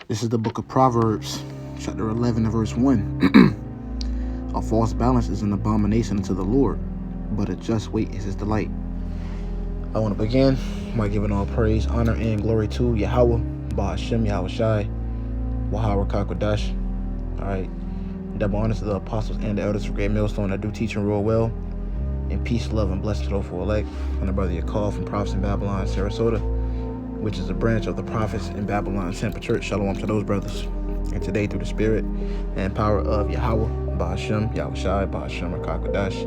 This is the book of Proverbs, chapter 11 and verse 1. A false balance is an abomination unto the Lord, but a just weight is his delight. I want to begin by giving all praise, honor, and glory to Yahweh, Ba'ashem, Yahweh Shai, Wahara Kakodash. Alright. Double honor to the apostles and the elders of Great Millstone that do teach and rule well. And peace, love, and blessings to those who elect. And the brother Yakov from Prophets in Babylon, Sarasota, which is a branch of the Prophets in Babylon Temple Church. Shalom to those brothers. And today, through the spirit and power of Yahweh, Ba'ashem, Yahweh Shai, Ba'ashem, Kakodash,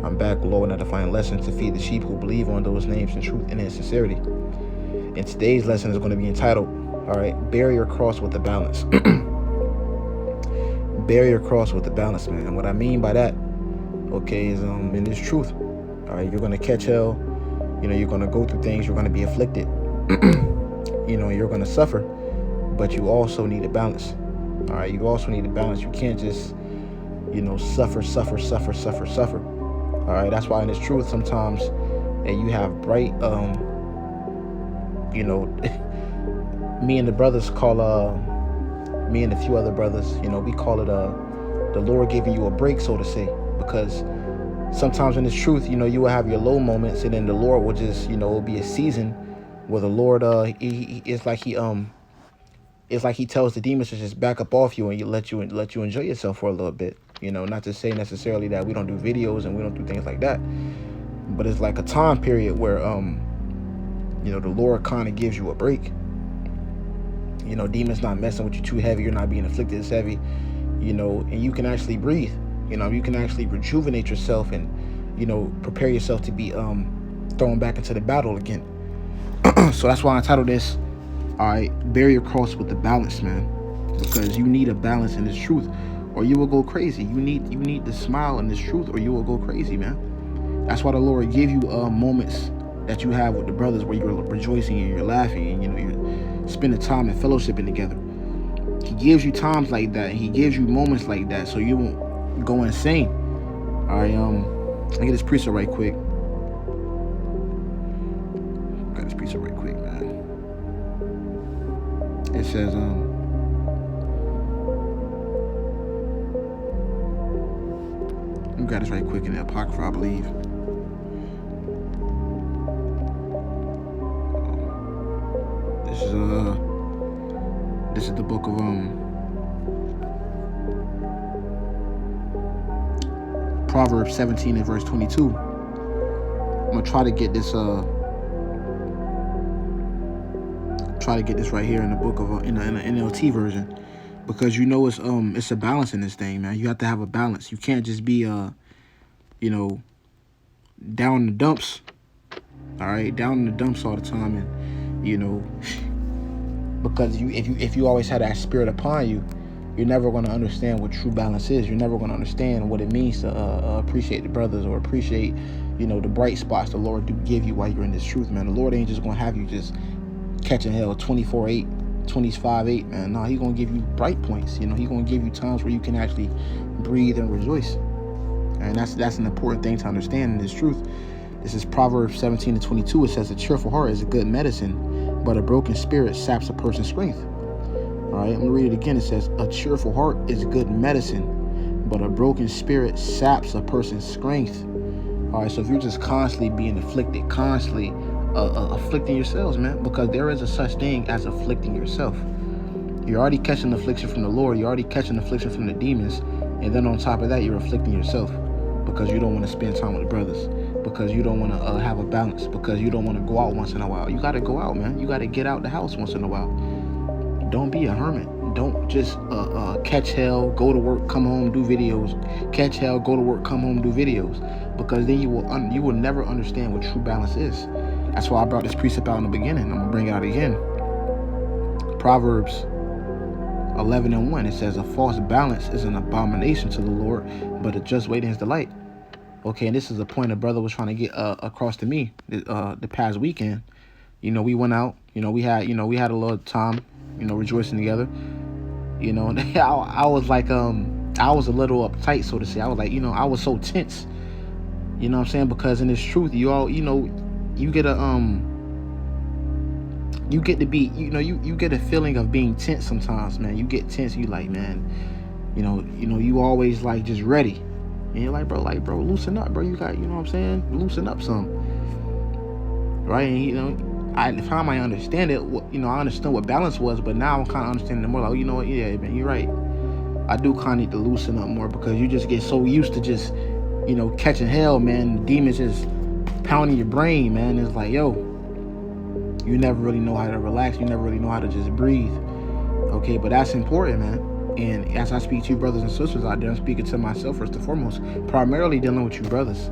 I'm back with Lord and edifying lessons to feed the sheep who believe on those names in truth and in sincerity. And today's lesson is going to be entitled, bear your cross with the balance. Bear your cross with the balance, man. And what I mean by that, is in this truth. You're going to catch hell. You're going to go through things. You're going to be afflicted. You're going to suffer. But you also need a balance. You also need a balance. You can't just, suffer. That's why in this truth sometimes you have bright, me and the brothers call, me and a few other brothers, we call it the Lord giving you a break, so to say, because sometimes in this truth, you will have your low moments, and then the Lord will just, it'll be a season where the Lord, it's like he tells the demons to just back up off you and let you enjoy yourself for a little bit. Not to say necessarily that we don't do videos and we don't do things like that, but it's like a time period where, the Lord kind of gives you a break. Demons not messing with you too heavy. You're not being afflicted as heavy, and you can actually breathe. You can actually rejuvenate yourself and, prepare yourself to be thrown back into the battle again. So that's why I titled this, bear your cross with the balance, man, because you need a balance in this truth or you will go crazy. You need to smile in this truth or you will go crazy, man. That's why the Lord gave you moments that you have with the brothers where you're rejoicing and you're laughing and, you're spending time and fellowshipping together. He gives you times like that, and he gives you moments like that so you won't go insane. Let me get this precept right quick. Got this precept right quick, man. It says, we got this right quick in the Apocrypha, I believe. This is the book of Proverbs 17 and verse 22. I'm gonna try to get this right here in the book of in the NLT version, because it's a balance in this thing, man. You have to have a balance. You can't just be down in the dumps. Down in the dumps all the time, and because if you always have that spirit upon you, you're never going to understand what true balance is. You're never going to understand what it means to appreciate the brothers or appreciate the bright spots the Lord do give you while you're in this truth, man. The Lord ain't just going to have you just catching hell 24/8, 25/8, man. No, he's going to give you bright points. He's going to give you times where you can actually breathe and rejoice, and that's an important thing to understand in this truth. This is Proverbs 17 and 22. It says, a cheerful heart is a good medicine, but a broken spirit saps a person's strength. I'm going to read it again. It says, a cheerful heart is good medicine, but a broken spirit saps a person's strength. So if you're just constantly being afflicted, constantly afflicting yourselves, man, because there is a such thing as afflicting yourself. You're already catching affliction from the Lord. You're already catching affliction from the demons. And then on top of that, you're afflicting yourself because you don't want to spend time with the brothers, because you don't want to have a balance, because you don't want to go out once in a while. You got to go out, man. You got to get out the house once in a while. Don't be a hermit. Don't just catch hell, go to work, come home, do videos. Catch hell, go to work, come home, do videos. Because then you will never understand what true balance is. That's why I brought this precept out in the beginning. I'm going to bring it out again. Proverbs 11 and 1. It says, a false balance is an abomination to the Lord, but a just weight in his delight. And this is a point a brother was trying to get across to me the past weekend. We went out. We had a little time, rejoicing together. I was like, I was a little uptight, so to say. I was like, I was so tense. You know what I'm saying? Because in this truth, you get a you get to be, you get a feeling of being tense sometimes, man. You get tense. You like, man, you always like just ready. And you're like, bro, loosen up, bro. You got, you know what I'm saying? Loosen up some. Right? And, at the time I understand it, I understand what balance was, but now I'm kind of understanding it more like, you know what? Yeah, man, you're right. I do kind of need to loosen up more, because you just get so used to just, catching hell, man. The demons just pounding your brain, man. It's like, yo, you never really know how to relax. You never really know how to just breathe. Okay, but that's important, man. And as I speak to you brothers and sisters out there, I'm speaking to myself first and foremost, primarily dealing with you brothers,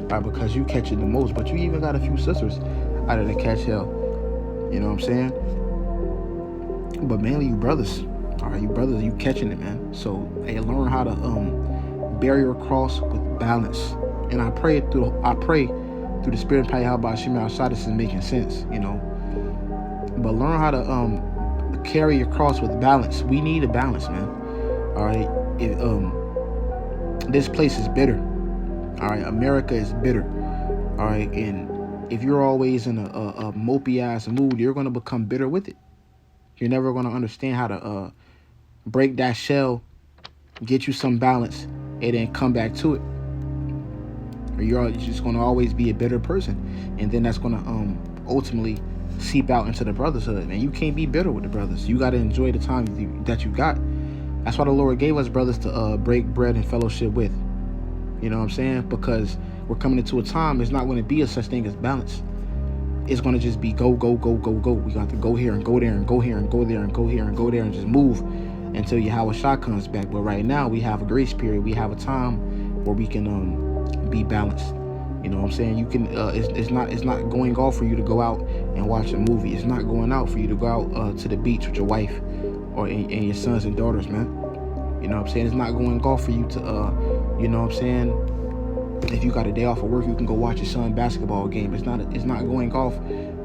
right? Because you catch it the most, but you even got a few sisters out there that catch hell. You know what I'm saying? But mainly you brothers. All right, you brothers, you catching it, man. So, hey, learn how to bear your cross with balance. And I pray through the Spirit of Yahweh Bashim outside, this is making sense, But learn how to carry your cross with balance. We need a balance, man. All right. This place is bitter. All right. America is bitter. All right. And if you're always in a mopey ass mood, you're going to become bitter with it. You're never going to understand how to break that shell, get you some balance, and then come back to it. Or you're just going to always be a bitter person. And then that's going to ultimately seep out into the brotherhood, man. You can't be bitter with the brothers. You got to enjoy the time that you got. That's why the Lord gave us brothers to break bread and fellowship with. You know what I'm saying? Because we're coming into a time, there's not going to be a such thing as balance. It's going to just be go, go, go, go, go. We got to go here and go there and go here and go there and go here and go there and just move until Yahweh Shah comes back. But right now, we have a grace period. We have a time where we can be balanced. You know what I'm saying? You can. It's not going off for you to go out and watch a movie. It's not going out for you to go out to the beach with your wife or and your sons and daughters, man. You know what I'm saying? It's not going off for you to, you know what I'm saying? If you got a day off of work, you can go watch your son basketball game. It's not going off,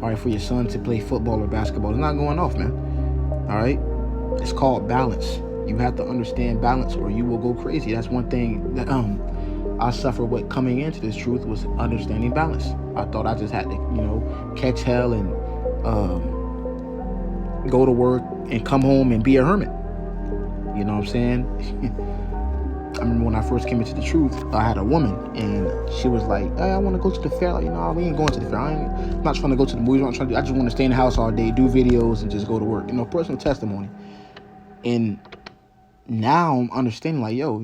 all right, for your son to play football or basketball. It's not going off, man. All right? It's called balance. You have to understand balance or you will go crazy. That's one thing that I suffered with coming into this truth was understanding balance. I thought I just had to, catch hell and go to work and come home and be a hermit. You know what I'm saying? I remember when I first came into the truth, I had a woman and she was like, hey, I want to go to the fair. Like, we ain't going to the fair. I'm not trying to go to the movies. I just want to stay in the house all day, do videos and just go to work. Personal testimony. And now I'm understanding like, yo,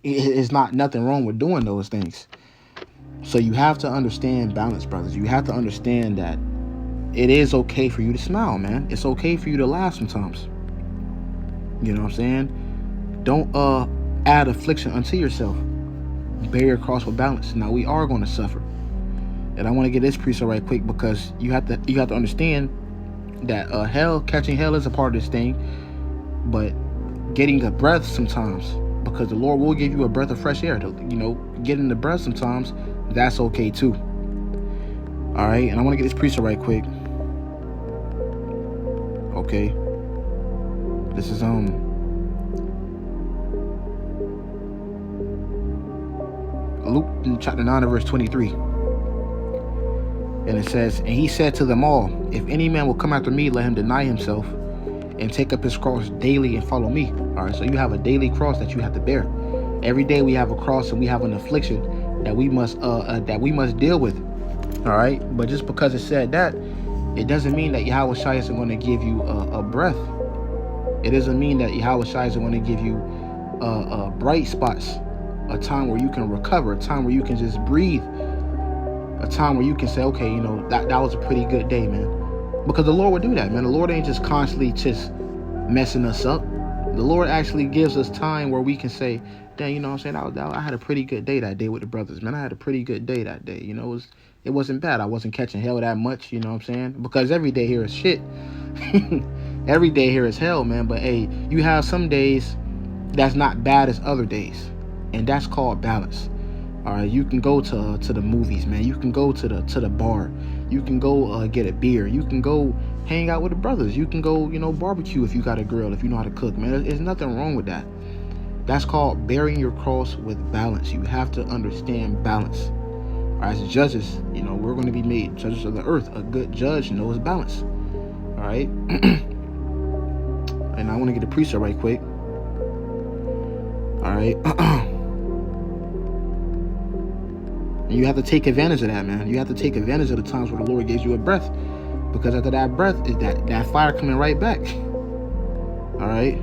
it's not nothing wrong with doing those things. So you have to understand balance, brothers. You have to understand that it is okay for you to smile, man. It's okay for you to laugh sometimes. You know what I'm saying? Don't add affliction unto yourself. Bear your cross with balance. Now we are going to suffer. And I want to get this precept right quick because you have to understand that catching hell is a part of this thing, but getting a breath sometimes, because the Lord will give you a breath of fresh air. Getting the breath sometimes, that's okay too. All right, and I want to get this precept right quick. Okay, this is Luke chapter 9 verse 23. And it says, and he said to them all, if any man will come after me, let him deny himself and take up his cross daily and follow me. All right, so you have a daily cross that you have to bear. Every day we have a cross and we have an affliction that we must deal with. All right, but just because it said that, it doesn't mean that Yahweh Shai isn't going to give you a breath. It doesn't mean that Yahweh Shai isn't going to give you bright spots, a time where you can recover, a time where you can just breathe, a time where you can say, okay, that was a pretty good day, man. Because the Lord would do that, man. The Lord ain't just constantly just messing us up. The Lord actually gives us time where we can say, dang, you know what I'm saying? I had a pretty good day that day with the brothers, man. I had a pretty good day that day. It wasn't bad. I wasn't catching hell that much, you know what I'm saying? Because every day here is shit. Every day here is hell, man. But hey, you have some days that's not bad as other days. And that's called balance. All right, you can go to the movies, man. You can go to the bar. You can go get a beer. You can go hang out with the brothers. You can go, barbecue if you got a grill, if you know how to cook, man. There's nothing wrong with that. That's called bearing your cross with balance. You have to understand balance. As judges, we're going to be made judges of the earth. A good judge knows balance. All right. And I want to get a precept right quick. All right. You have to take advantage of that, man. You have to take advantage of the times where the Lord gives you a breath, because after that breath is that fire coming right back. All right.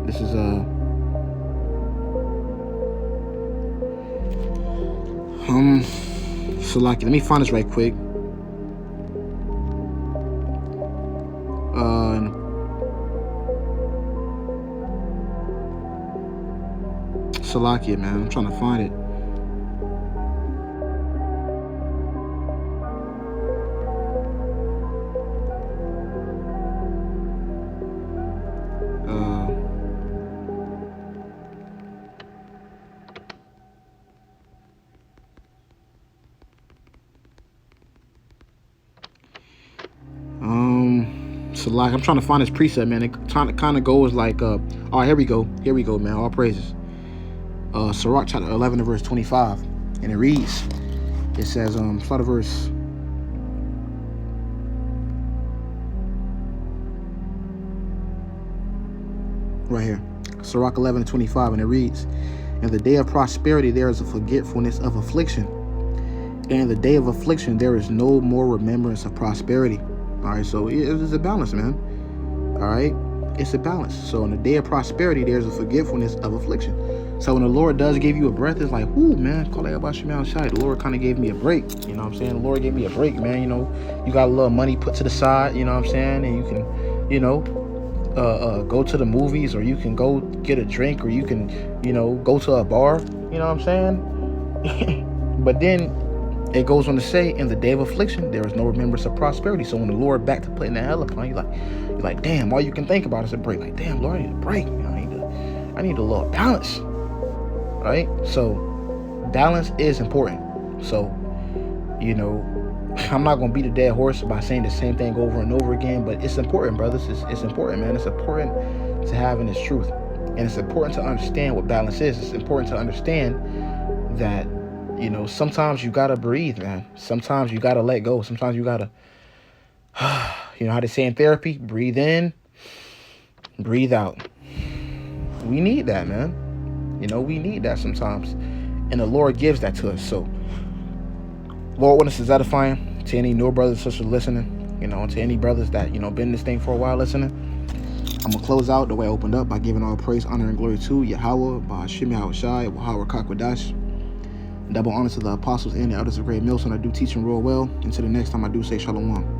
This is Salaki. Let me find this right quick. Salakia, man. I'm trying to find it. Salaki. I'm trying to find this precept, man. It kind of goes like, all right, here we go, man. All praises. Sirach chapter 11 verse 25, and it reads, it says, start of verse right here, Sirach 11:25, and it reads, in the day of prosperity there is a forgetfulness of affliction, and in the day of affliction there is no more remembrance of prosperity. All right, so it's a balance, man. All right, it's a balance. So in the day of prosperity there's a forgetfulness of affliction. So when the Lord does give you a breath, it's like, whoo, man, call it about Shemal Shai. The Lord kind of gave me a break. You know what I'm saying? The Lord gave me a break, man. You got a little money put to the side, you know what I'm saying? And you can, go to the movies, or you can go get a drink, or you can, go to a bar, you know what I'm saying? But then it goes on to say, in the day of affliction, there is no remembrance of prosperity. So when the Lord back to putting that hell upon you, you're like, damn, all you can think about is a break. Like, damn, Lord, I need a break. I need a little balance. Right? So balance is important. So, I'm not going to beat a dead horse by saying the same thing over and over again, but it's important, brothers. It's important, man. It's important to having this truth. And it's important to understand what balance is. It's important to understand that, sometimes you got to breathe, man. Sometimes you got to let go. Sometimes you got to, how they say in therapy, breathe in, breathe out. We need that, man. We need that sometimes. And the Lord gives that to us. So, Lord, when this is edifying to any new brothers and sisters listening, to any brothers that, been in this thing for a while listening, I'm going to close out the way I opened up by giving all praise, honor, and glory to Yahweh, by Shemal Shai, Wahawa Kakwadash. Double honor to the apostles and the elders of Great Millstone. I do teach them real well. Until the next time, I do say Shalom.